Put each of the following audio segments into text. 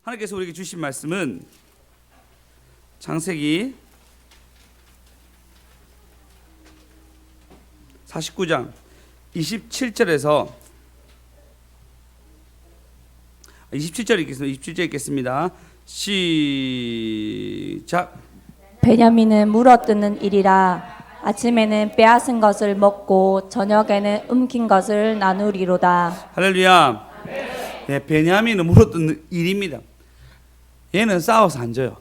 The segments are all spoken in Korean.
하나님께서 우리에게 주신 말씀은 창세기 49장 27절에서 27절 읽겠습니다. 시작. 베냐민은 물어뜯는 일이라. 아침에는 빼앗은 것을 먹고 저녁에는 움킨 것을 나누리로다. 할렐루야. 네, 베냐민은 물어뜯는 일입니다. 얘는 싸워서 안 져요.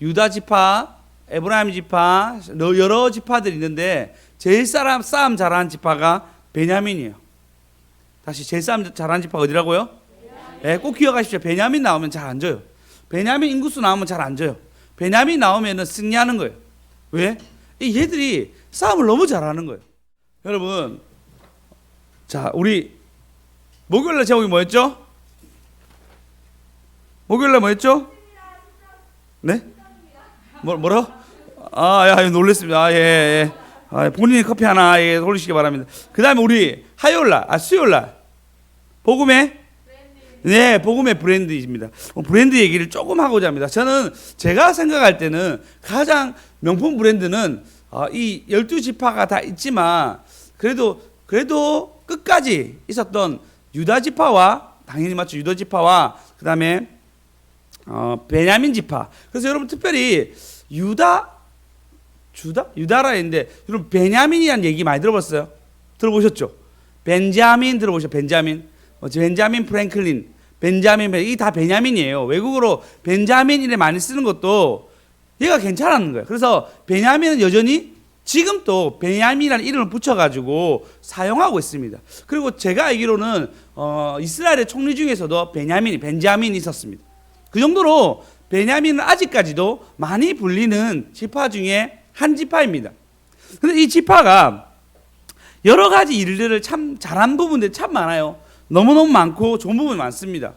유다 지파, 에브라임 지파, 여러 지파들이 있는데 제일 싸움 잘하는 지파가 베냐민이에요. 다시 제일 싸움 잘하는 지파가 어디라고요? 네, 꼭 기억하십시오. 베냐민 나오면 잘 안 져요. 베냐민 인구수 나오면 잘 안 져요. 베냐민 나오면 승리하는 거예요. 왜? 얘들이 싸움을 너무 잘하는 거예요. 여러분, 자, 우리 목요일날 제목이 뭐였죠? 목요일날 뭐였죠? 네? 뭐라고? 야, 놀랬습니다. 예. 본인이 커피 하나 돌리시기 바랍니다. 그 다음에 우리 화요일날, 수요일날 복음의 브랜드입니다. 브랜드 얘기를 조금 하고자 합니다. 저는 제가 생각할 때는 가장 명품 브랜드는 이 12지파가 다 있지만 그래도 끝까지 있었던 유다 지파와, 당연히 맞죠, 유다 지파와 그 다음에 베냐민 지파. 그래서 여러분 특별히 유다라 했는데 여러분 베냐민이라는 얘기 많이 들어봤어요? 들어보셨죠? 벤자민 들어보셨죠? 벤자민 프랭클린, 이 다 베냐민이에요. 외국어로 벤자민 이래 많이 쓰는 것도 얘가 괜찮았는 거예요. 그래서 베냐민은 여전히 지금 또 베냐민이라는 이름을 붙여가지고 사용하고 있습니다. 그리고 제가 알기로는 이스라엘의 총리 중에서도 벤자민이 있었습니다. 그 정도로 베냐민은 아직까지도 많이 불리는 지파 중에 한 지파입니다. 그런데 이 지파가 여러 가지 일들을 참 잘한 부분들이 참 많아요. 너무너무 많고 좋은 부분이 많습니다.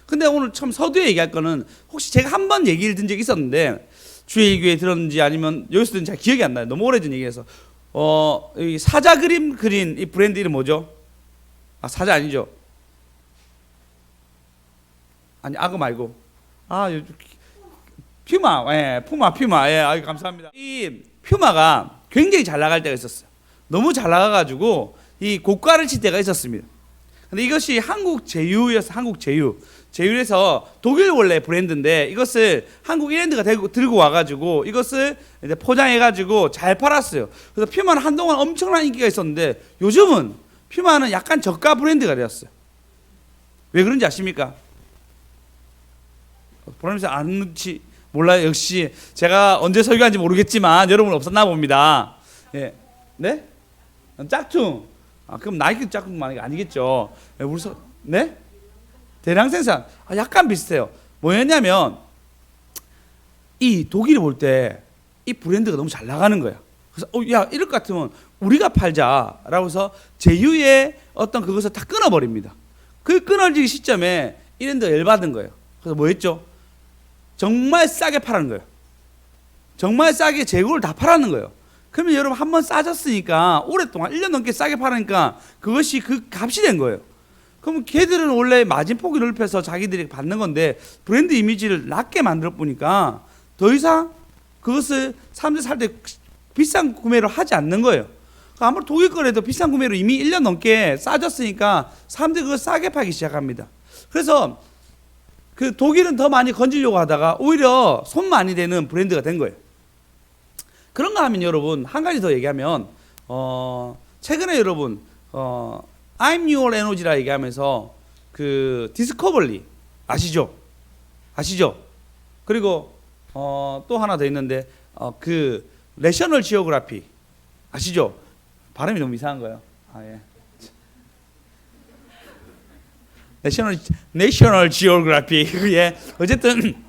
근데 오늘 처음 서두에 얘기할 거는 혹시 제가 한 번 얘기를 든 적이 있었는데 주일교회 들었는지 아니면 여기서 든지 잘 기억이 안 나요. 너무 오래전 얘기해서 이 사자 그림 그린 이 브랜드 이름 뭐죠? 사자 아니죠? 아니 악어 말고 퓨마. 퓨마. 감사합니다. 이 퓨마가 굉장히 잘 나갈 때가 있었어요. 너무 잘 나가가지고 이 고가를 칠 때가 있었습니다. 근데 이것이 한국 제휴에서 독일 원래 브랜드인데 이것을 한국 이랜드가 들고 와가지고 이것을 이제 포장해가지고 잘 팔았어요. 그래서 퓨마는 한동안 엄청난 인기가 있었는데 요즘은 퓨마는 약간 저가 브랜드가 되었어요. 왜 그런지 아십니까? 보람에서 아는지 몰라요. 역시 제가 언제 설교한지 모르겠지만 여러분 없었나 봅니다. 예, 네? 짝퉁. 그럼 나이키 짝퉁만 아니겠죠? 네? 대량 생산. 약간 비슷해요. 뭐였냐면 이 독일이 볼 때 이 브랜드가 너무 잘 나가는 거야. 그래서 야 이럴 것 같으면 우리가 팔자라고 해서 제휴의 어떤 그것을 다 끊어버립니다. 그 끊어지기 시점에 이랜드가 열받은 거예요. 그래서 뭐 했죠? 정말 싸게 팔았는 거예요. 정말 싸게 재고를 다 팔았는 거예요. 그러면 여러분 한번 싸졌으니까 오랫동안 1년 넘게 싸게 팔으니까 그것이 그 값이 된 거예요. 그럼 걔들은 원래 마진폭이 넓혀서 자기들이 받는 건데 브랜드 이미지를 낮게 만들어 보니까 더 이상 그것을 사람들이 살 때 비싼 구매를 하지 않는 거예요. 아무리 독일 거래도 비싼 구매로 이미 1년 넘게 싸졌으니까 사람들이 그걸 싸게 팔기 시작합니다. 그래서 그 독일은 더 많이 건지려고 하다가 오히려 손 많이 되는 브랜드가 된 거예요. 그런가 하면 여러분 한 가지 더 얘기하면 최근에 여러분 I'm Your Energy라 얘기하면서 그 디스커버리 아시죠? 그리고 또 하나 더 있는데 그 내셔널 지오그래피 아시죠? 발음이 너무 이상한 거예요. 예. 내셔널 지오그래피. 예. 어쨌든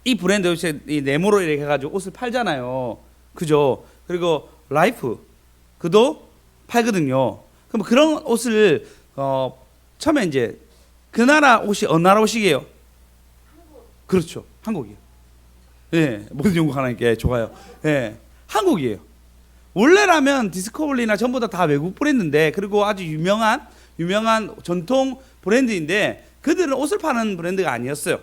이 브랜드 이 네모로 이렇게 해가지고 옷을 팔잖아요. 그죠? 그리고 라이프 그도 팔거든요. 그럼 그런 옷을 처음에 이제 그 나라 옷이 어느 나라 옷이게요? 그렇죠, 한국이에요. 예, 모든 영국 하나님께 좋아요. 예, 한국이에요. 원래라면 디스커버리나 전부 다 외국 브랜드인데 그리고 아주 유명한 전통 브랜드인데 그들은 옷을 파는 브랜드가 아니었어요.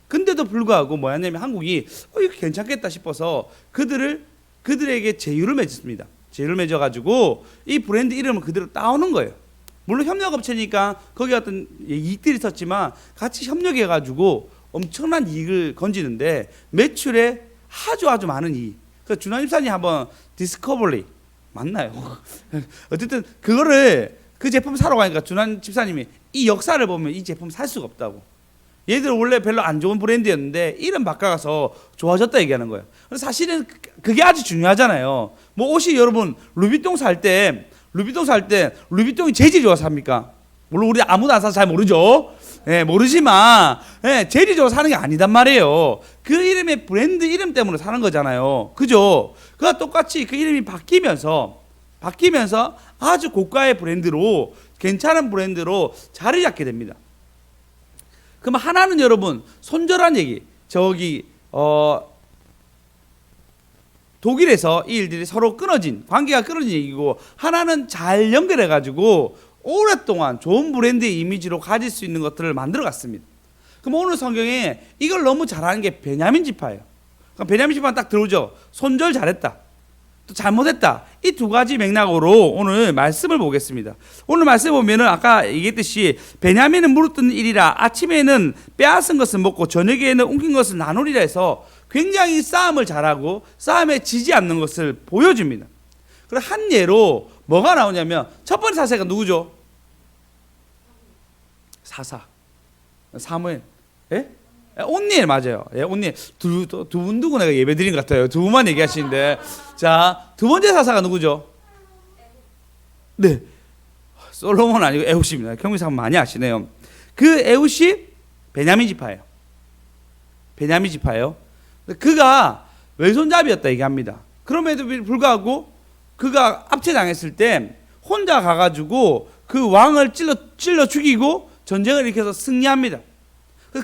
근데도 불구하고 뭐였냐면 한국이 이거 괜찮겠다 싶어서 그들에게 제휴를 맺었습니다. 제휴를 맺어가지고 이 브랜드 이름을 그대로 따오는 거예요. 물론 협력업체니까 거기 어떤 이익들이 있었지만 같이 협력해가지고 엄청난 이익을 건지는데 매출에 아주 많은 이익. 그래서 준환 집사님 한번 디스커버리 맞나요? 어쨌든 그거를 그 제품 사러 가니까 준환 집사님이 이 역사를 보면 이 제품 살 수가 없다고. 얘들 원래 별로 안 좋은 브랜드였는데 이름 바꿔가서 좋아졌다 얘기하는 거예요. 사실은 그게 아주 중요하잖아요. 뭐 옷이 여러분 루비통 살 때 루비통이 재질이 좋아서 삽니까? 물론 우리 아무도 안 사서 잘 모르죠. 예, 모르지만 재질이 좋아서 사는 게 아니단 말이에요. 그 이름의 브랜드 이름 때문에 사는 거잖아요. 그죠? 그와 똑같이 그 이름이 바뀌면서 아주 고가의 브랜드로 괜찮은 브랜드로 자리 잡게 됩니다. 그럼 하나는 여러분 손절한 얘기. 독일에서 이 일들이 서로 관계가 끊어진 얘기고, 하나는 잘 연결해 가지고 오랫동안 좋은 브랜드의 이미지로 가질 수 있는 것들을 만들어 갔습니다. 그럼 오늘 성경에 이걸 너무 잘하는 게 베냐민 지파예요. 그럼 베냐민 지파는 딱 들어오죠. 손절 잘했다, 또 잘못했다. 이 두 가지 맥락으로 오늘 말씀을 보겠습니다. 오늘 말씀 보면은 아까 얘기했듯이 베냐민은 물어뜯는 일이라 아침에는 빼앗은 것을 먹고 저녁에는 옮긴 것을 나누리라 해서 굉장히 싸움을 잘하고 싸움에 지지 않는 것을 보여줍니다. 그리고 한 예로 뭐가 나오냐면 첫 번째 사사가 누구죠? 사무엘. 예? 온니엘 맞아요. 예, 온니엘. 두 분 두고 내가 예배 드린 것 같아요. 두 분만 얘기하시는데. 자, 두 번째 사사가 누구죠? 네. 솔로몬 아니고 에훗입니다. 경미사 많이 아시네요. 그 에훗이 베냐민 지파예요. 베냐민 지파예요. 그가 왼손잡이였다 얘기합니다. 그럼에도 불구하고 그가 압제당했을 때 혼자 가가지고 그 왕을 찔러 죽이고 전쟁을 일으켜서 승리합니다.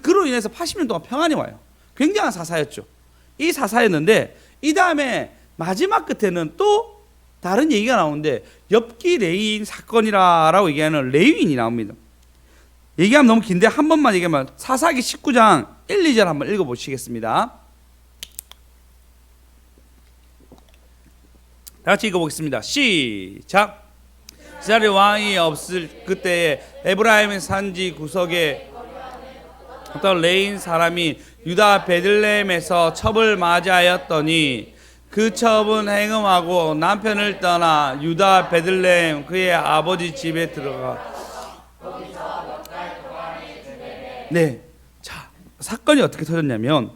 그로 인해서 80년 동안 평안이 와요. 굉장한 사사였죠. 이 사사였는데 이 다음에 마지막 끝에는 또 다른 얘기가 나오는데 엽기 레인 사건이라고 얘기하는 레위인이 나옵니다. 얘기하면 너무 긴데 한 번만 얘기하면 사사기 19장 1, 2절 한번 읽어보시겠습니다. 다 같이 읽어보겠습니다. 시작. 이스라엘 왕이 없을 그때에 에브라임 산지 구석에 어떤 레인 사람이 유다 베들레헴에서 첩을 맞이하였더니 그 첩은 행음하고 남편을 떠나 유다 베들레헴 그의 아버지 집에 들어가. 네, 자 사건이 어떻게 터졌냐면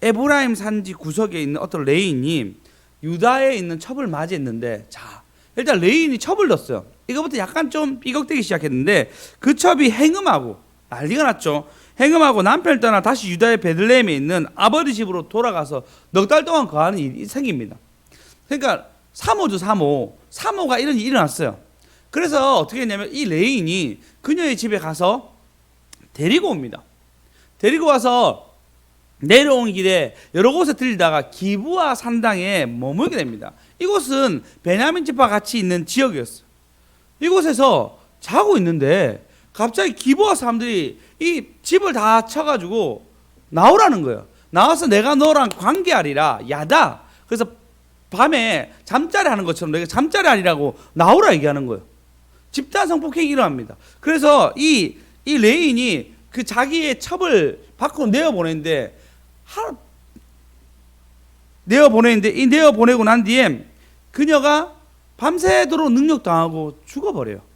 에브라임 산지 구석에 있는 어떤 레인이 유다에 있는 첩을 맞이했는데, 자 일단 레인이 첩을 넣었어요. 이거부터 약간 좀 삐걱대기 시작했는데 그 첩이 행음하고 난리가 났죠. 행음하고 남편을 떠나 다시 유다의 베들레헴에 있는 아버지 집으로 돌아가서 넉 달 동안 거하는 일이 생깁니다. 그러니까 사모죠. 사모가 이런 일이 일어났어요. 그래서 어떻게 했냐면 이 레인이 그녀의 집에 가서 데리고 옵니다. 데리고 와서 내려온 길에 여러 곳에 들리다가 기브아 산당에 머물게 됩니다. 이곳은 베냐민 지파 같이 있는 지역이었어요. 이곳에서 자고 있는데 갑자기 기브아 사람들이 이 집을 다 쳐가지고 나오라는 거예요. 나와서 내가 너랑 관계하리라. 야다. 그래서 밤에 잠자리 하는 것처럼 내가 잠자리 하리라고 나오라 얘기하는 거예요. 집단 성폭행이 일어납니다. 그래서 이 레인이 그 자기의 첩을 밖으로 내어보내는데 이 내어보내고 난 뒤에 그녀가 밤새도록 능욕당하고 죽어버려요.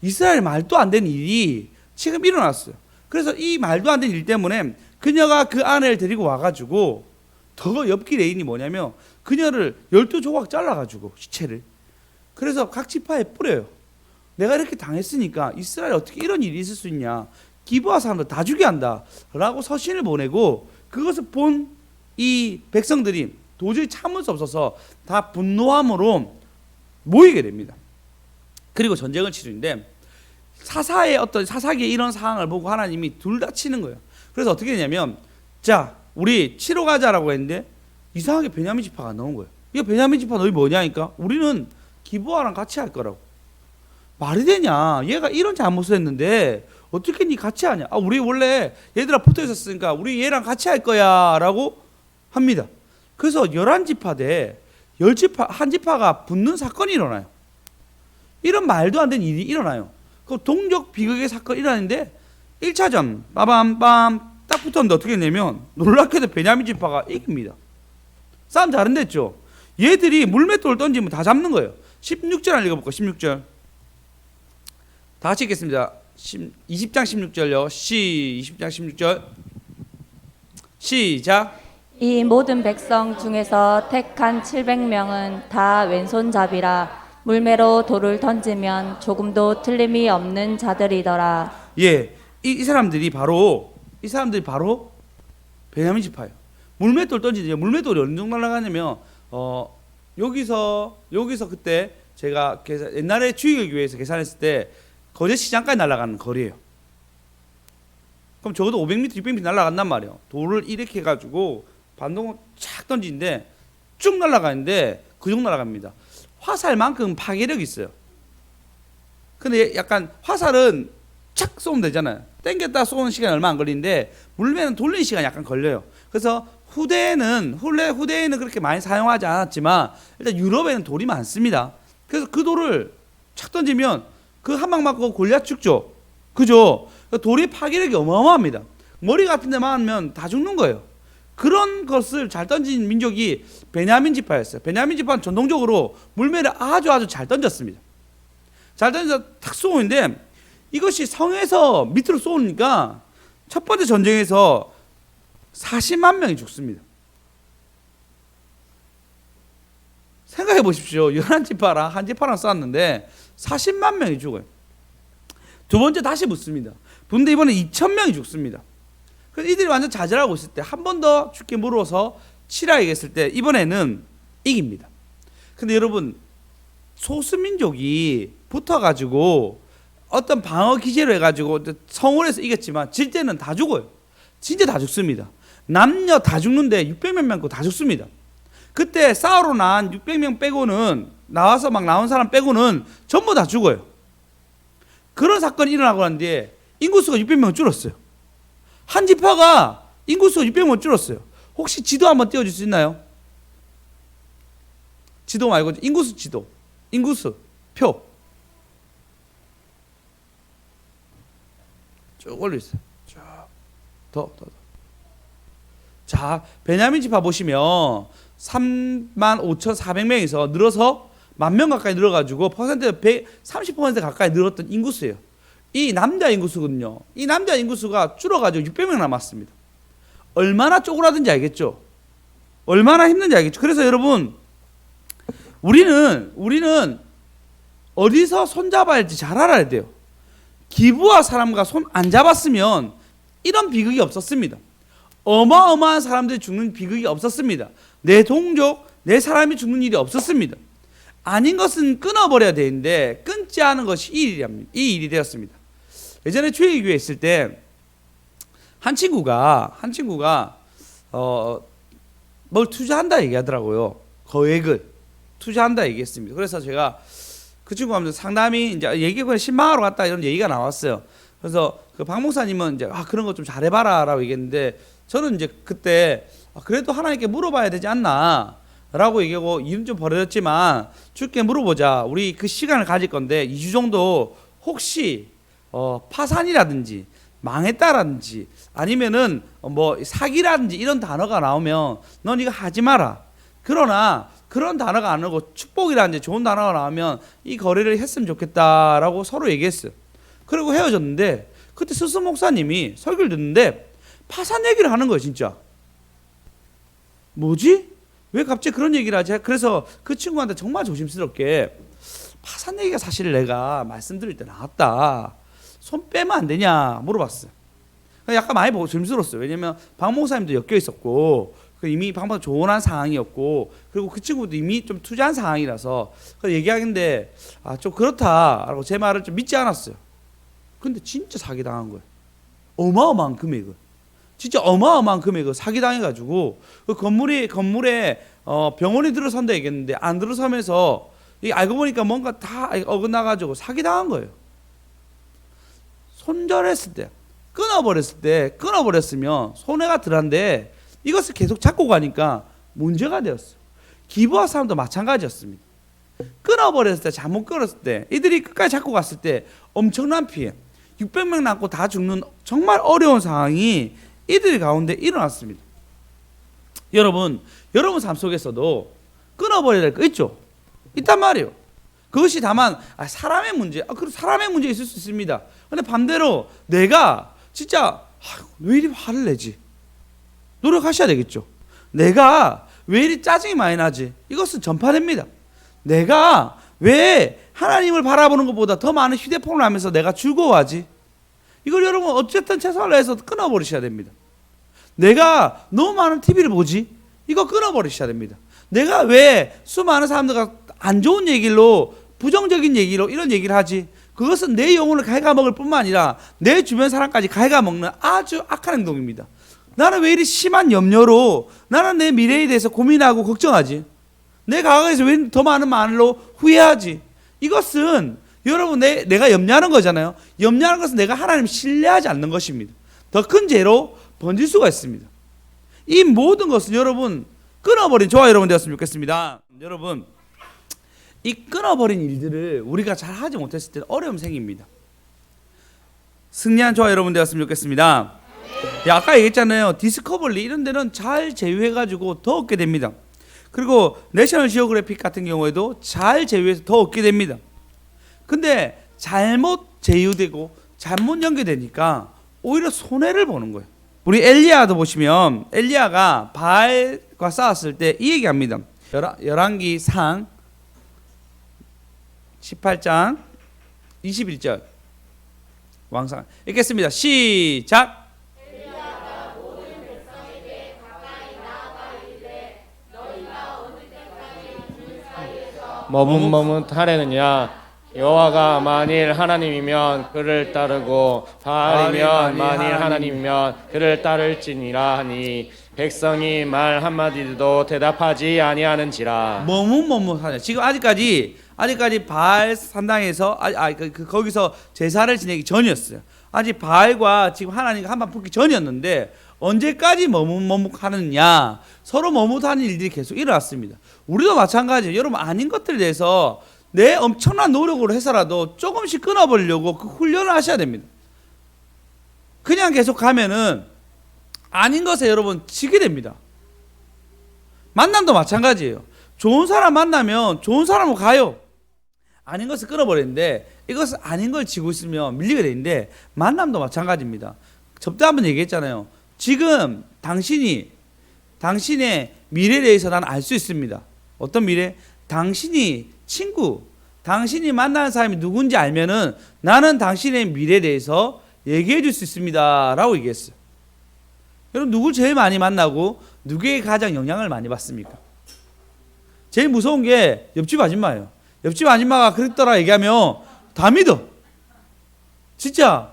이스라엘 말도 안 되는 일이 지금 일어났어요. 그래서 이 말도 안 되는 일 때문에 그녀가 그 아내를 데리고 와가지고 더 엽기 레인이 뭐냐면 그녀를 12조각 잘라가지고 시체를 그래서 각 지파에 뿌려요. 내가 이렇게 당했으니까 이스라엘에 어떻게 이런 일이 있을 수 있냐, 기브아 사람들 다 죽여야 한다 라고 서신을 보내고, 그것을 본 이 백성들이 도저히 참을 수 없어서 다 분노함으로 모이게 됩니다. 그리고 전쟁을 치르는데 사사기의 이런 상황을 보고 하나님이 둘 다 치는 거예요. 그래서 어떻게 했냐면, 자 우리 치러 가자라고 했는데 이상하게 베냐민 지파가 나온 거예요. 이거 베냐민 지파 너희 뭐냐니까 우리는 기브아랑 같이 할 거라고. 말이 되냐? 얘가 이런 잘못을 했는데 어떻게 니 같이 하냐? 아, 우리 원래 얘들아 붙어 있었으니까 우리 얘랑 같이 할 거야 라고 합니다. 그래서 11지파 대 10지파, 한 지파가 붙는 사건이 일어나요. 이런 말도 안 되는 일이 일어나요. 그 동족 비극의 사건이 일어나는데 1차전 빠밤빰 딱 붙었는데 어떻게 되냐면 놀랍게도 베냐민 지파가 이깁니다. 싸움 잘한댔죠. 얘들이 물맷돌을 던지면 다 잡는 거예요. 16절 읽어볼까? 16절 다 같이 읽겠습니다. 20장 16절요. 20장 16절 시작. 이 모든 백성 중에서 택한 700명은 다 왼손잡이라 물매로 돌을 던지면 조금도 틀림이 없는 자들이더라. 예, 이 사람들이 바로 베냐민 지파예요. 물맷돌 던지죠. 물맷돌이 어느 정도 날아가냐면 여기서 그때 제가 옛날에 주일교회에서 계산했을 때 거제 시장까지 날아가는 거리예요. 그럼 적어도 500m, 600m 날아간단 말이에요. 돌을 이렇게 해가지고 반동을 착 던지는데 쭉 날아가는데 그 정도 날아갑니다. 화살만큼 파괴력이 있어요. 근데 약간 화살은 착 쏘면 되잖아요. 땡겼다 쏘는 시간이 얼마 안 걸리는데 물매는 돌리는 시간이 약간 걸려요. 그래서 후대에는 그렇게 많이 사용하지 않았지만 일단 유럽에는 돌이 많습니다. 그래서 그 돌을 착 던지면 그 한 방 맞고 골리앗 죽죠. 그죠? 돌이 파괴력이 어마어마합니다. 머리 같은 데 맞으면 다 죽는 거예요. 그런 것을 잘 던진 민족이 베냐민 지파였어요. 베냐민 지파는 전통적으로 물매를 아주 잘 던졌습니다. 잘 던져서 탁 쏘는데 이것이 성에서 밑으로 쏘니까 첫 번째 전쟁에서 40만 명이 죽습니다. 생각해 보십시오. 11지파랑 한 지파랑 싸웠는데 40만 명이 죽어요. 두 번째 다시 붙습니다. 근데 이번에 2,000명이 죽습니다. 그래서 이들이 완전 좌절하고 있을 때 한 번 더 죽게 물어서 치라 얘기했을 때 이번에는 이깁니다. 근데 여러분 소수민족이 붙어가지고 어떤 방어 기제로 해가지고 성원에서 이겼지만 질 때는 다 죽어요. 진짜 다 죽습니다. 남녀 다 죽는데 600명 많고 다 죽습니다. 그때 싸우러 난 600명 빼고는 나와서 막 나온 사람 빼고는 전부 다 죽어요. 그런 사건이 일어나고 난 뒤에 인구수가 600명 줄었어요. 한 지파가 인구수가 600명 줄었어요. 혹시 지도 한번 띄워줄 수 있나요? 지도 말고 인구수 지도. 인구수 표. 쭉 올려주세요. 쭉. 더. 자, 베냐민 지파 보시면 35,400명에서 늘어서 10,000명 가까이 늘어가지고 퍼센트 130% 가까이 늘었던 인구수예요. 이 남자 인구수거든요. 이 남자 인구수가 줄어가지고 600명 남았습니다. 얼마나 쪼그라든지 알겠죠? 얼마나 힘든지 알겠죠? 그래서 여러분 우리는 어디서 손잡아야 할지 잘 알아야 돼요. 기부와 사람과 손 안 잡았으면 이런 비극이 없었습니다. 어마어마한 사람들이 죽는 비극이 없었습니다. 내 동족, 내 사람이 죽는 일이 없었습니다. 아닌 것은 끊어버려야 되는데 끊지 않은 것이 이 일이 되었습니다. 예전에 주일교회에 있을 때 한 친구가 뭘 투자한다 얘기하더라고요. 거액을 투자한다 얘기했습니다. 그래서 제가 그 친구가 상담이 이제 얘기가 신방하러 갔다 이런 얘기가 나왔어요. 그래서 그 박 목사님은 이제 그런 거 좀 잘해봐라라고 얘기했는데 저는 이제 그때 그래도 하나님께 물어봐야 되지 않나 라고 얘기하고 일은 좀 버려졌지만 주께 물어보자. 우리 그 시간을 가질 건데 2주 정도 혹시 파산이라든지 망했다라든지 아니면은 뭐 사기라든지 이런 단어가 나오면 넌 이거 하지 마라. 그러나 그런 단어가 안 나오고 축복이라든지 좋은 단어가 나오면 이 거래를 했으면 좋겠다라고 서로 얘기했어요. 그리고 헤어졌는데 그때 스스 목사님이 설교를 듣는데 파산 얘기를 하는 거예요. 진짜 뭐지? 왜 갑자기 그런 얘기를 하지? 그래서 그 친구한테 정말 조심스럽게 파산 얘기가 사실 내가 말씀드릴 때 나왔다. 손 빼면 안 되냐 물어봤어요. 약간 많이 보고 조심스러웠어요. 왜냐면 박 목사님도 엮여 있었고 이미 박 목사님 조언한 상황이었고 그리고 그 친구도 이미 좀 투자한 상황이라서 얘기하는데 좀 그렇다라고 제 말을 좀 믿지 않았어요. 근데 진짜 사기당한 거예요. 어마어마한 금액을. 진짜 어마어마한 금액을 사기당해가지고 그 건물에 병원이 들어선다 얘기했는데 안 들어서면서 이게 알고 보니까 뭔가 다 어긋나가지고 사기당한 거예요. 손절했을 때, 끊어버렸으면 손해가 덜한데 이것을 계속 잡고 가니까 문제가 되었어요. 기부한 사람도 마찬가지였습니다. 끊어버렸을 때, 잘못 끊었을 때, 이들이 끝까지 잡고 갔을 때 엄청난 피해, 600명 남고 다 죽는 정말 어려운 상황이 이들 가운데 일어났습니다. 여러분 삶 속에서도 끊어버려야 될 거 있죠? 있단 말이에요. 그것이 다만 사람의 문제, 그리고 사람의 문제 있을 수 있습니다. 근데 반대로 내가 진짜 왜 이리 화를 내지? 노력하셔야 되겠죠. 내가 왜 이리 짜증이 많이 나지? 이것은 전파됩니다. 내가 왜 하나님을 바라보는 것보다 더 많은 휴대폰을 하면서 내가 즐거워하지? 이걸 여러분 어쨌든 최선을 다해서 끊어버리셔야 됩니다. 내가 너무 많은 TV를 보지? 이거 끊어버리셔야 됩니다. 내가 왜 수많은 사람들과 안 좋은 얘기로, 부정적인 얘기로 이런 얘기를 하지? 그것은 내 영혼을 갉아먹을 뿐만 아니라 내 주변 사람까지 갉아먹는 아주 악한 행동입니다. 나는 왜 이리 심한 염려로 나는 내 미래에 대해서 고민하고 걱정하지? 내 과거에서 왜 더 많은 말로 후회하지? 이것은 여러분 내가 염려하는 거잖아요. 염려하는 것은 내가 하나님 신뢰하지 않는 것입니다. 더 큰 죄로 번질 수가 있습니다. 이 모든 것은 여러분 끊어버린 저와 여러분 되었으면 좋겠습니다. 여러분 이 끊어버린 일들을 우리가 잘 하지 못했을 때는 어려움 생깁니다. 승리한 저와 여러분 되었으면 좋겠습니다. 아까 얘기했잖아요. 디스커버리 이런 데는 잘 제휴해가지고 더 얻게 됩니다. 그리고 내셔널 지오그래픽 같은 경우에도 잘 제휴해서 더 얻게 됩니다. 근데 잘못 제휴되고 잘못 연계되니까 오히려 손해를 보는 거예요. 우리 엘리야도 보시면 엘리야가 바알과 싸웠을 때 이 얘기합니다. 열왕기상 18장 21절 왕상 읽겠습니다. 시작. 머뭇머뭇하려느냐? 여호와가 만일 하나님이면 그를 따르고 바알이면 만일 하나님이면 그를 따를지니라 하니 백성이 말 한마디도 대답하지 아니하는지라. 머뭇머뭇하냐. 지금 아직까지 바알 산당에서 거기서 제사를 지내기 전이었어요. 아직 바알과 지금 하나님과 한판 붙기 전이었는데 언제까지 머뭇머뭇하느냐. 서로 머뭇하는 일들이 계속 일어났습니다. 우리도 마찬가지예요. 여러분 아닌 것들에 대해서 내 엄청난 노력으로 해서라도 조금씩 끊어보려고 그 훈련을 하셔야 됩니다. 그냥 계속 가면은 아닌 것에 여러분 지게 됩니다. 만남도 마찬가지예요. 좋은 사람 만나면 좋은 사람으로 가요. 아닌 것을 끊어버리는데 이것은 아닌 걸 지고 있으면 밀리게 되는데 만남도 마찬가지입니다. 접대 한번 얘기했잖아요. 지금 당신의 미래에 대해서 난 알 수 있습니다. 어떤 미래? 당신이 친구, 당신이 만나는 사람이 누군지 알면은 나는 당신의 미래에 대해서 얘기해 줄 수 있습니다 라고 얘기했어요. 여러분 누굴 제일 많이 만나고 누구에게 가장 영향을 많이 받습니까? 제일 무서운 게 옆집 아줌마예요. 옆집 아줌마가 그랬더라 얘기하면 다 믿어. 진짜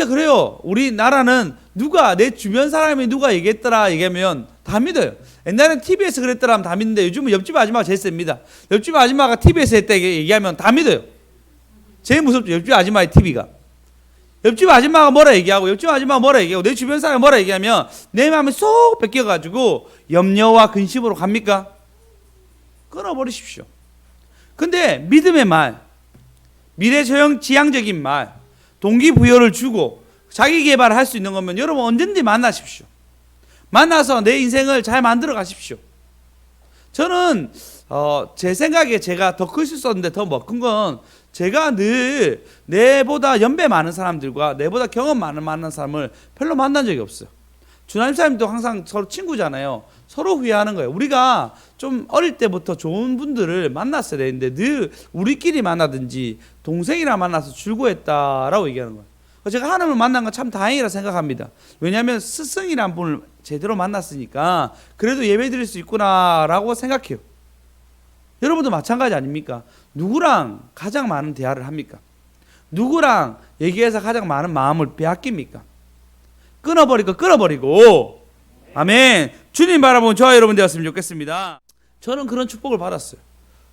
그래요. 우리나라는 누가 내 주변 사람이 누가 얘기했더라 얘기하면 다 믿어요. 옛날엔 TV에서 그랬더라 하면 다 믿는데 요즘은 옆집 아줌마가 제일 셉니다. 옆집 아줌마가 TV에서 했다 얘기하면 다 믿어요. 제일 무섭죠. 옆집 아줌마의 TV가. 옆집 아줌마가 뭐라 얘기하고 옆집 아줌마가 뭐라 얘기하고 내 주변 사람이 뭐라 얘기하면 내 마음이 쏙 뺏겨가지고 염려와 근심으로 갑니까? 끊어버리십시오. 근데 믿음의 말, 미래지향적인 말, 동기부여를 주고 자기 개발을 할 수 있는 거면 여러분 언제든지 만나십시오. 만나서 내 인생을 잘 만들어 가십시오. 저는 제 생각에 제가 더 클 수 있었는데 더 못 큰 건 제가 늘 내보다 연배 많은 사람들과 내보다 경험 많은 사람을 별로 만난 적이 없어요. 주나님 사람도 항상 서로 친구잖아요. 서로 후회하는 거예요. 우리가 좀 어릴 때부터 좋은 분들을 만났어야 되는데 늘 우리끼리 만나든지 동생이랑 만나서 즐거워했다라고 얘기하는 거예요. 제가 하나님을 만난 건 참 다행이라 생각합니다. 왜냐하면 스승이란 분을 제대로 만났으니까 그래도 예배 드릴 수 있구나라고 생각해요. 여러분도 마찬가지 아닙니까? 누구랑 가장 많은 대화를 합니까? 누구랑 얘기해서 가장 많은 마음을 빼앗깁니까? 끊어버리고 아멘. 주님 바라보는 저와 여러분 되었으면 좋겠습니다. 저는 그런 축복을 받았어요.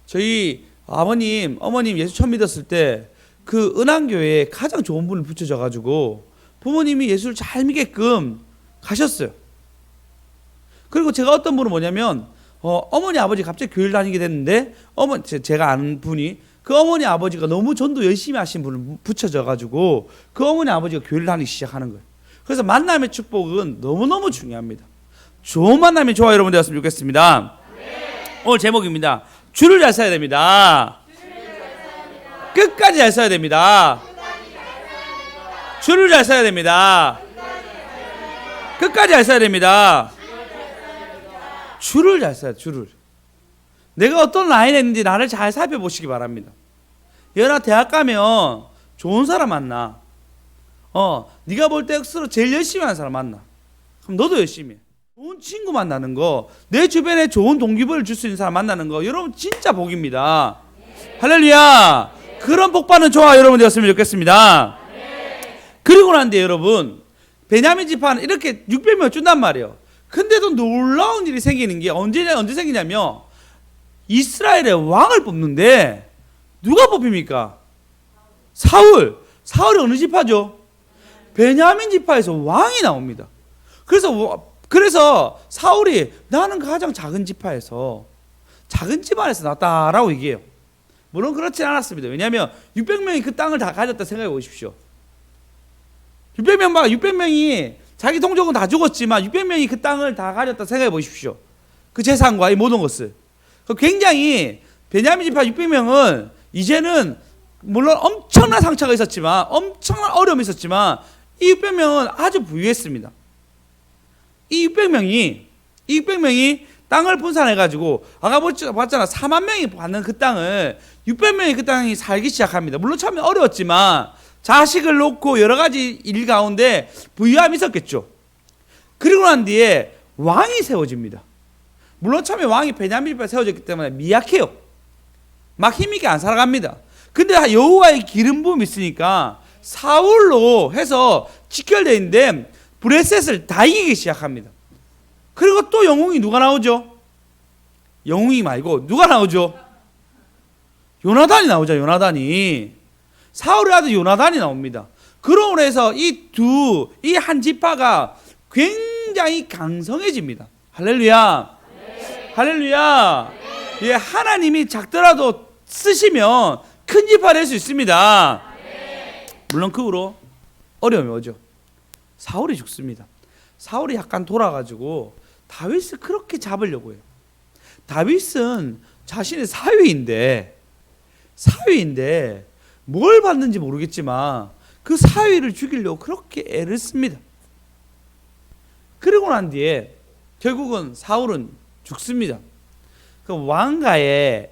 저희 어머님 예수 처음 믿었을 때 그 은한교회에 가장 좋은 분을 붙여줘가지고 부모님이 예수를 잘 믿게끔 가셨어요. 그리고 제가 어떤 분은 뭐냐면 어머니 아버지 갑자기 교회를 다니게 됐는데 제가 아는 분이 그 어머니 아버지가 너무 전도 열심히 하신 분을 붙여줘가지고 그 어머니 아버지가 교회를 다니기 시작하는 거예요. 그래서 만남의 축복은 너무너무 중요합니다. 좋은 만남이 좋아 여러분 되었으면 좋겠습니다. 오늘 제목입니다. 줄을 잘 서야 됩니다. 끝까지 잘 서야 됩니다. 줄을 잘 서야 됩니다. 끝까지 잘 서야 됩니다. 줄을 잘 서야 줄을. 내가 어떤 라인에 있는지 나를 잘 살펴보시기 바랍니다. 얘나 대학 가면 좋은 사람 만나. 네가 볼 때 스스로 제일 열심히 하는 사람 만나. 그럼 너도 열심히 해. 좋은 친구 만나는 거, 내 주변에 좋은 동기부여를 줄 수 있는 사람 만나는 거, 여러분 진짜 복입니다. 할렐루야. 그런 복 받는 저와 여러분 되었으면 좋겠습니다. 그리고 난 뒤에 여러분, 베냐민 지파는 이렇게 600명 준단 말이에요. 근데도 놀라운 일이 생기는 게 언제 생기냐면 이스라엘의 왕을 뽑는데 누가 뽑힙니까? 사울이 어느 지파죠? 베냐민 지파에서 왕이 나옵니다. 그래서 사울이 나는 가장 작은 지파에서 작은 집안에서 났다라고 얘기해요. 물론 그렇진 않았습니다. 왜냐하면 600명이 그 땅을 다 가졌다 생각해 보십시오. 600명이 자기 동족은 다 죽었지만 600명이 그 땅을 다 가졌다 생각해 보십시오. 그 재산과 이 모든 것을. 굉장히 베냐민 지파 600명은 이제는 물론 엄청난 상처가 있었지만 엄청난 어려움이 있었지만 이 600명은 아주 부유했습니다. 이 600명이 땅을 분산해가지고 아까 봤잖아 4만 명이 받는 그 땅을 600명이 그 땅이 살기 시작합니다. 물론 처음에 어려웠지만 자식을 놓고 여러 가지 일 가운데 부유함이 있었겠죠. 그리고 난 뒤에 왕이 세워집니다. 물론 처음에 왕이 베냐민 지파에 세워졌기 때문에 미약해요. 막 힘있게 안 살아갑니다. 근데 여호와의 기름 부음이 있으니까 사울로 해서 직결되어 있는데 브레셋을 다 이기기 시작합니다. 그리고 또 영웅이 누가 나오죠? 영웅이 말고 누가 나오죠? 요나단이 나오죠. 요나단이. 사울의 아들 요나단이 나옵니다. 그러므로 해서 이 한 지파가 굉장히 강성해집니다. 할렐루야. 네. 할렐루야. 네. 예, 하나님이 작더라도 쓰시면 큰 지파 될 수 있습니다. 네. 물론 그 후로 어려움이 오죠. 사울이 죽습니다. 사울이 약간 돌아가지고 다윗을 그렇게 잡으려고 해요. 다윗은 자신의 사위인데 뭘 받는지 모르겠지만 그 사위를 죽이려고 그렇게 애를 씁니다. 그리고 난 뒤에 결국은 사울은 죽습니다. 그 왕가에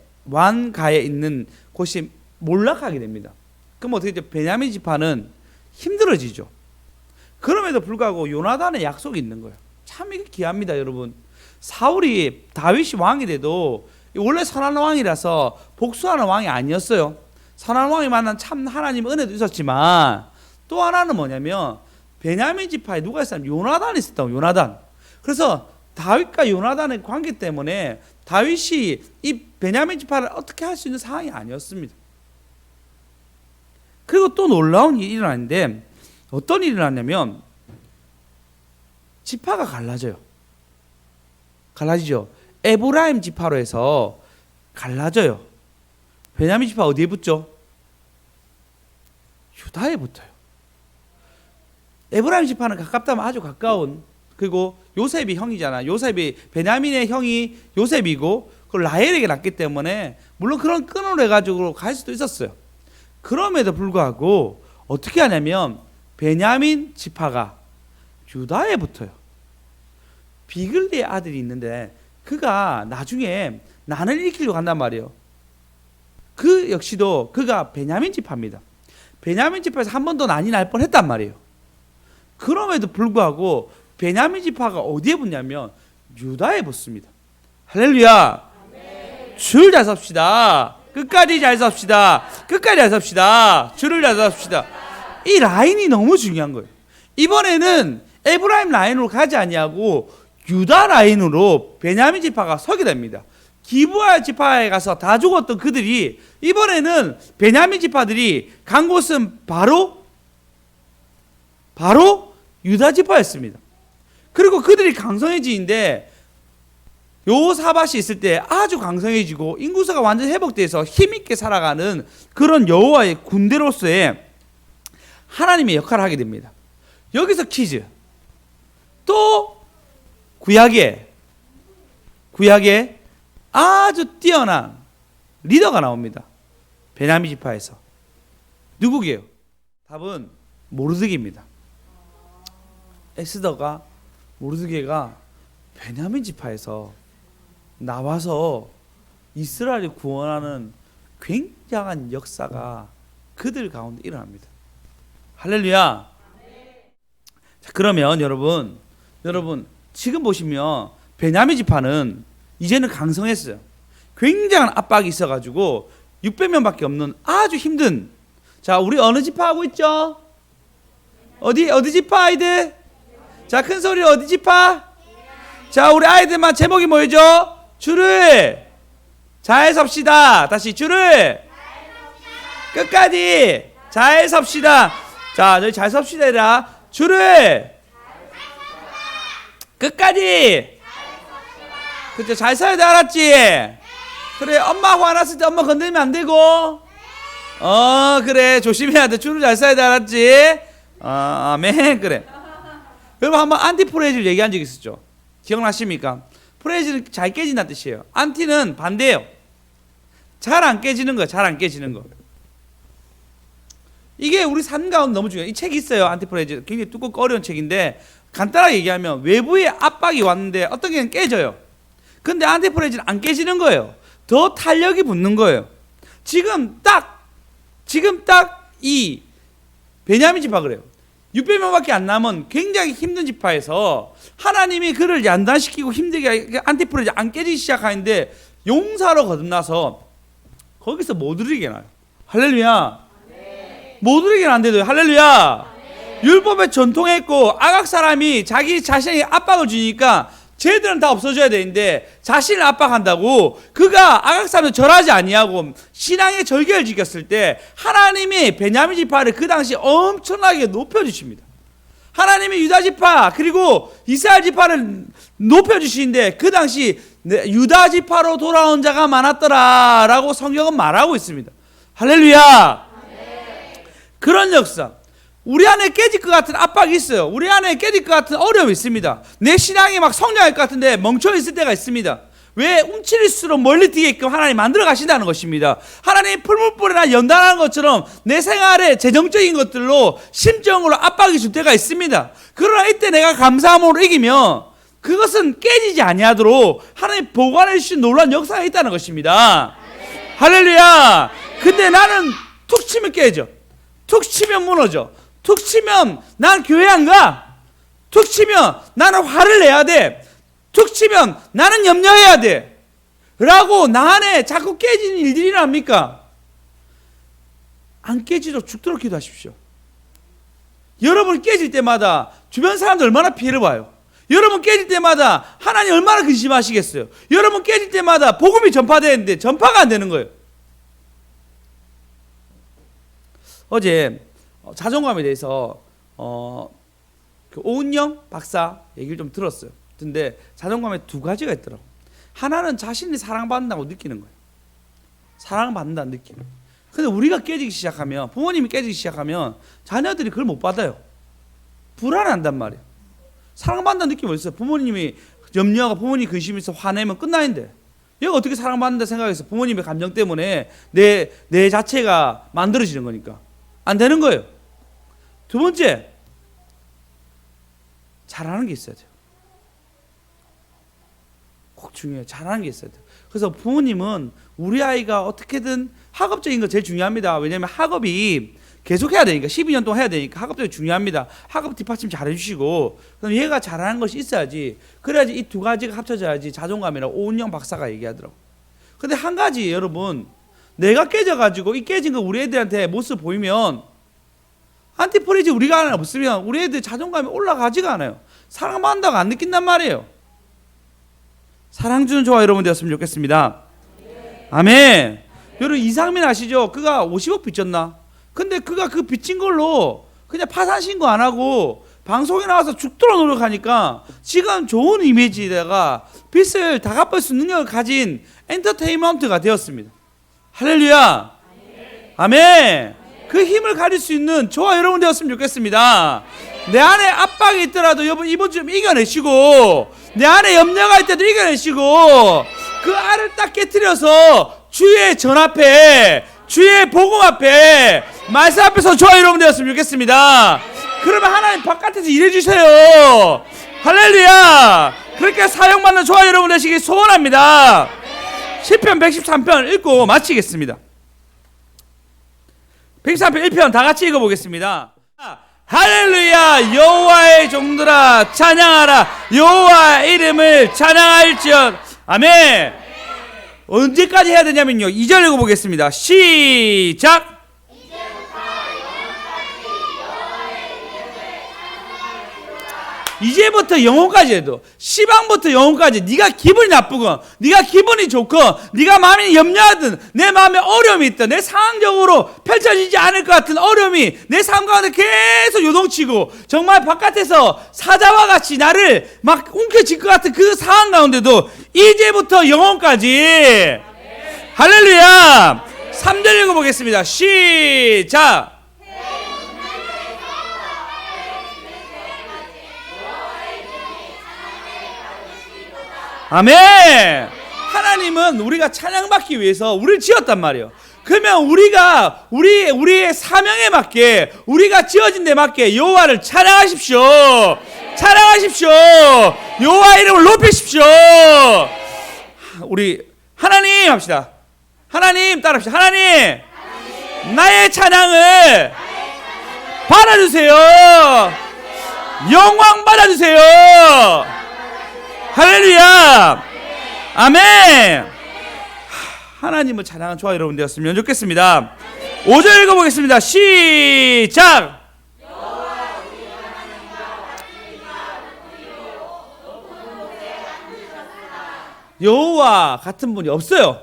있는 곳이 몰락하게 됩니다. 그럼 어떻게 되죠? 베냐민 지파는 힘들어지죠. 그럼에도 불구하고 요나단의 약속이 있는 거예요. 참 이게 귀합니다, 여러분. 사울이 다윗이 왕이 돼도 원래 선한 왕이라서 복수하는 왕이 아니었어요. 선한 왕이 만난 참 하나님 은혜도 있었지만 또 하나는 뭐냐면 베냐민 지파에 누가 있었냐면 요나단이 있었다고. 요나단. 그래서 다윗과 요나단의 관계 때문에 다윗이 이 베냐민 지파를 어떻게 할 수 있는 상황이 아니었습니다. 그리고 또 놀라운 일이 일어났는데 어떤 일이 일어났냐면 지파가 갈라지죠. 에브라임 지파로 해서 갈라져요. 베냐민 지파 어디에 붙죠? 유다에 붙어요. 에브라임 지파는 가깝다면 아주 가까운, 그리고 요셉이 형이잖아. 베냐민의 형이 요셉이고 그걸 라헬에게 낳기 때문에 물론 그런 끈으로 해가지고 갈 수도 있었어요. 그럼에도 불구하고 어떻게 하냐면 베냐민 지파가 유다에 붙어요. 비글리의 아들이 있는데 그가 나중에 난을 일으키려고 한단 말이에요. 그 역시도 그가 베냐민 지파입니다. 베냐민 지파에서 한 번 더 난이 날 뻔했단 말이에요. 그럼에도 불구하고 베냐민 지파가 어디에 붙냐면 유다에 붙습니다. 할렐루야. 줄 잘 섭시다. 끝까지 잘 섭시다. 끝까지 잘 섭시다. 줄을 잘 섭시다. 이 라인이 너무 중요한 거예요. 이번에는 에브라임 라인으로 가지 아니하고 유다 라인으로 베냐민 지파가 서게 됩니다. 기브아 지파에 가서 다 죽었던 그들이 이번에는 베냐민 지파들이 간 곳은 바로 유다 지파였습니다. 그리고 그들이 강성해지는데 여호사밧이 있을 때 아주 강성해지고 인구수가 완전 회복돼서 힘있게 살아가는 그런 여호와의 군대로서의 하나님의 역할을 하게 됩니다. 여기서 퀴즈. 또 구약에 아주 뛰어난 리더가 나옵니다. 베냐민 지파에서. 누구게요? 답은 모르드게입니다. 에스더가 모르드게가 베냐민 지파에서 나와서 이스라엘을 구원하는 굉장한 역사가 그들 가운데 일어납니다. 할렐루야. 자, 그러면 여러분 지금 보시면 베냐민 지파는 이제는 강성했어요. 굉장한 압박이 있어가지고 600명밖에 없는 아주 힘든. 자, 우리 어느 지파 하고 있죠? 어디 지파 아이들? 자, 큰 소리로 어디 지파? 자, 우리 아이들만 제목이 뭐죠? 줄을 잘 섭시다. 다시 줄을 끝까지 잘 섭시다. 자, 저희 잘 섭시다 얘들아. 줄을 끝까지. 그쵸, 잘 서야 돼. 알았지? 그래, 엄마 화났을 때 엄마 건드리면 안 되고. 그래, 조심해야 돼. 줄을 잘 서야 돼. 알았지? 아멘. 그래. 여러분 한번 안티프레이즈를 얘기한 적 있었죠? 기억나십니까? 프레이즈는 잘 깨진다는 뜻이에요. 안티는 반대예요. 잘 안 깨지는 거예요. 잘 안 깨지는 거. 이게 우리 삶 가운데 너무 중요해요. 이 책이 있어요. 안티프레이즈. 굉장히 두껍고 어려운 책인데 간단하게 얘기하면 외부의 압박이 왔는데 어떤 게 깨져요. 근데 안티프레이즈는 안 깨지는 거예요. 더 탄력이 붙는 거예요. 지금 딱 이 베냐민 지파 그래요. 600명밖에 안 남은 굉장히 힘든 지파에서 하나님이 그를 연단시키고 힘들게 안티프레이즈 안 깨지기 시작하는데 용사로 거듭나서 거기서 못 이루게 나요. 할렐루야. 못 이루게는 안 돼도 할렐루야. 율법에 전통했고 악악 사람이 자기 자신에게 압박을 주니까 쟤들은 다 없어져야 되는데 자신을 압박한다고 그가 악악 사람을 절하지 아니하고 신앙의 절개를 지켰을 때 하나님이 베냐민 지파를 그 당시 엄청나게 높여주십니다. 하나님이 유다 지파 그리고 이스라엘 지파를 높여주시는데 그 당시 유다 지파로 돌아온 자가 많았더라 라고 성경은 말하고 있습니다. 할렐루야. 그런 역사. 우리 안에 깨질 것 같은 압박이 있어요. 우리 안에 깨질 것 같은 어려움이 있습니다. 내 신앙이 막 성장할 것 같은데 멈춰 있을 때가 있습니다. 왜? 움츠릴수록 멀리 뛰게끔 하나님 만들어 가신다는 것입니다. 하나님 풀물불이나 연단하는 것처럼 내 생활에 재정적인 것들로 심정으로 압박이 줄 때가 있습니다. 그러나 이때 내가 감사함으로 이기면 그것은 깨지지 아니하도록 하나님 보관해 주신 놀라운 역사가 있다는 것입니다. 할렐루야. 근데 나는 툭 치면 깨져. 툭 치면 무너져. 툭 치면 난 교회 안 가. 툭 치면 나는 화를 내야 돼. 툭 치면 나는 염려해야 돼. 라고 나 안에 자꾸 깨지는 일들이 일어납니까? 안 깨지도록 죽도록 기도하십시오. 여러분 깨질 때마다 주변 사람들 얼마나 피해를 봐요. 여러분 깨질 때마다 하나님 얼마나 근심하시겠어요. 여러분 깨질 때마다 복음이 전파되는데 전파가 안 되는 거예요. 어제 자존감에 대해서 그 오은영 박사 얘기를 좀 들었어요. 근데 자존감에 두 가지가 있더라고. 하나는 자신이 사랑받는다고 느끼는 거예요. 사랑받는다는 느낌. 근데 우리가 깨지기 시작하면, 부모님이 깨지기 시작하면 자녀들이 그걸 못 받아요. 불안한단 말이에요. 사랑받는다는 느낌이 어딨어요? 부모님이 염려하고 부모님 근심이 있어 화내면 끝나는데 얘가 어떻게 사랑받는다 생각해서 부모님의 감정 때문에 내 자체가 만들어지는 거니까 안 되는 거예요. 두 번째, 잘하는 게 있어야 돼요. 꼭 중요해요. 잘하는 게 있어야 돼요. 그래서 부모님은 우리 아이가 어떻게든 학업적인 거 제일 중요합니다. 왜냐하면 학업이 계속 해야 되니까 12년 동안 해야 되니까 학업적이 중요합니다. 학업 뒷받침 잘 해주시고 그럼 얘가 잘하는 것이 있어야지. 그래야지 이 두 가지가 합쳐져야지 자존감이라고 오은영 박사가 얘기하더라고. 근데 한 가지 여러분, 내가 깨져가지고 이 깨진 거 우리 애들한테 모습 보이면 안티프레이즈 우리가 하나 없으면 우리 애들 자존감이 올라가지가 않아요. 사랑받는다고 안 느낀단 말이에요. 사랑 주는 저와 여러분 되었으면 좋겠습니다. 아멘. 여러분 이상민 아시죠? 그가 50억 빚졌나? 근데 그가 그 빚진 걸로 그냥 파산 신고 안 하고 방송에 나와서 죽도록 노력하니까 지금 좋은 이미지에다가 빚을 다 갚을 수 있는 능력을 가진 엔터테인먼트가 되었습니다. 할렐루야. 아멘. 그 힘을 가질 수 있는 저와 여러분 되었으면 좋겠습니다. 내 안에 압박이 있더라도 여러분 이번 주에 이겨내시고, 내 안에 염려가 있더라도 이겨내시고, 그 알을 딱 깨트려서 주의 전 앞에, 주의 복음 앞에, 말씀 앞에서 저와 여러분 되었으면 좋겠습니다. 그러면 하나님 바깥에서 일해주세요. 할렐루야. 그렇게 사용받는 저와 여러분 되시기 소원합니다. 시편 113편 읽고 마치겠습니다. 113편 1편 다 같이 읽어보겠습니다. 할렐루야. 여호와의 종들아 찬양하라. 여호와의 이름을 찬양할지어다. 아멘. 언제까지 해야 되냐면요, 2절 읽어보겠습니다. 시작. 이제부터 영혼까지 해도, 시방부터 영혼까지, 네가 기분이 나쁘건 네가 기분이 좋건 네가 마음이 염려하든 내 마음에 어려움이 있든 내 상황적으로 펼쳐지지 않을 것 같은 어려움이 내 삶 가운데 계속 요동치고 정말 바깥에서 사자와 같이 나를 막 움켜쥘 것 같은 그 상황 가운데도 이제부터 영혼까지. 할렐루야. 3절 읽어보겠습니다. 시작. 아멘. 하나님은 우리가 찬양받기 위해서 우리를 지었단 말이에요. 그러면 우리가 우리의 사명에 맞게, 우리가 지어진 데 맞게 여호와를 찬양하십시오. 찬양하십시오. 여호와 이름을 높이십시오. 우리 하나님 합시다. 하나님 따라합시다. 하나님, 나의 찬양을 받아주세요. 영광 받아주세요. 할렐루야. 아멘. 하나님을 찬양하는 저와 여러분 되었으면 좋겠습니다. 5절 읽어보겠습니다. 시작. 여호와 같은 분이 없어요.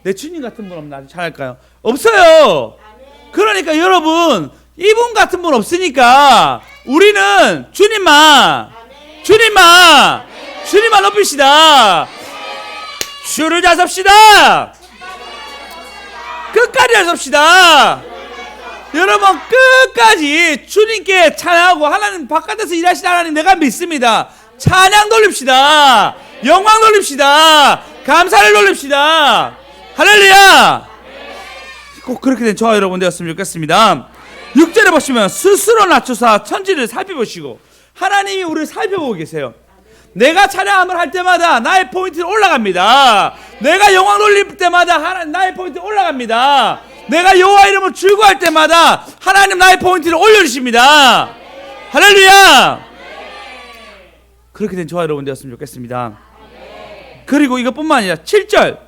내 주님 같은 분 없나? 잘할까요? 없어요. 그러니까 여러분, 이분 같은 분 없으니까 우리는 주님만 높입시다. 주를 잘 섭시다. 끝까지 잘 섭시다. 여러분, 끝까지 주님께 찬양하고, 하나님 바깥에서 일하시는 하나님 내가 믿습니다. 찬양 돌립시다. 영광 돌립시다. 감사를 돌립시다. 할렐루야. 꼭 그렇게 된 저와 여러분 되었으면 좋겠습니다. 6절에 보시면 스스로 낮춰서 천지를 살펴보시고, 하나님이 우리를 살펴보고 계세요. 내가 찬양함을 할 때마다 나의 포인트는 올라갑니다. 내가 영광 돌릴 때마다 나의 포인트는 올라갑니다. 내가 여호와 이름을 즐거워할 때마다 하나님 나의 포인트를 올려주십니다. 할렐루야. 그렇게 된 저와 여러분 되었으면 좋겠습니다. 그리고 이것뿐만 아니라 7절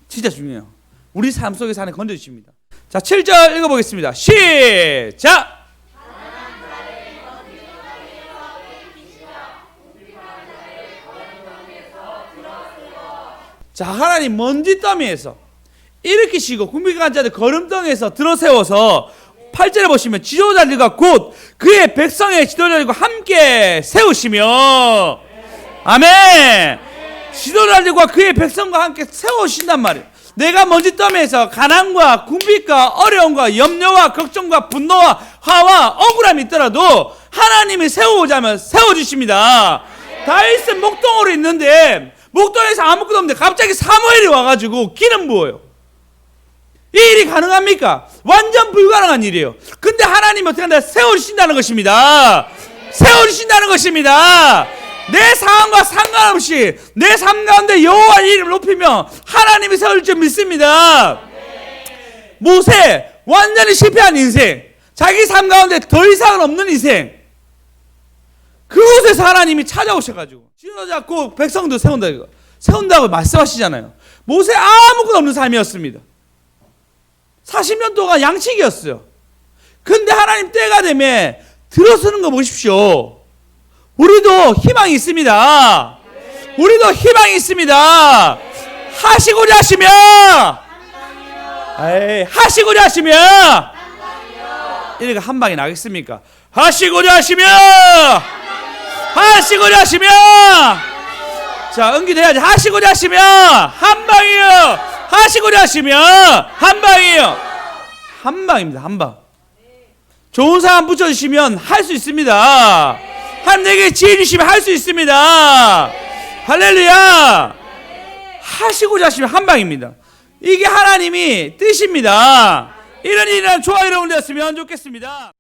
진짜 중요해요. 우리 삶 속에서 하나님 건져주십니다. 자, 7절 읽어보겠습니다. 시작. 자, 하나님 먼지 더미에서 일으키시고 궁핍한 자들 거름덩이에서 들어세워서 8절에 보시면 지도자들과 곧 그의 백성의 지도자들과 함께 세우시며, 아멘. 지도자들과 그의 백성과 함께 세우신단 말이에요. 내가 먼지 더미에서 가난과 궁핍과 어려움과 염려와 걱정과 분노와 화와 억울함이 있더라도 하나님이 세워오자면 세워주십니다. 다윗은 목동으로 있는데 목동에서 아무것도 없는데 갑자기 사무엘이 와가지고 기름 부어요. 이 일이 가능합니까? 완전 불가능한 일이에요. 근데 하나님이 어떻게 한다? 세워주신다는 것입니다. 세워주신다는 것입니다. 내 상황과 상관없이 내 삶 가운데 여호와 이름을 높이며 하나님이 세워줄 줄 믿습니다. 모세 완전히 실패한 인생, 자기 삶 가운데 더 이상은 없는 인생, 그곳에서 하나님이 찾아오셔가지고 지도자 꼭 백성도 세운다고 말씀하시잖아요. 모세 아무것도 없는 삶이었습니다. 40년 동안 양식이었어요. 근데 하나님 때가 되면 들어서는 거 보십시오. 우리도 희망이 있습니다. 우리도 희망이 있습니다. 하시고자 하시면, 에이, 하시고자 하시면, 이렇게 한 방이 나겠습니까? 하시고자 하시면, 하시고자 하시면, 자, 응기돼야지. 하시고자 하시면 한 방이요. 하시고자 하시면 한 방이요. 한 방입니다. 한 방. 좋은 사람 붙여주시면 할 수 있습니다. 하나님께 지혜 주시면 할 수 있습니다. 할렐루야. 하시고자 하시면 한 방입니다. 이게 하나님이 뜻입니다. 이런 일이란 좋아 여러분 되었으면 좋겠습니다.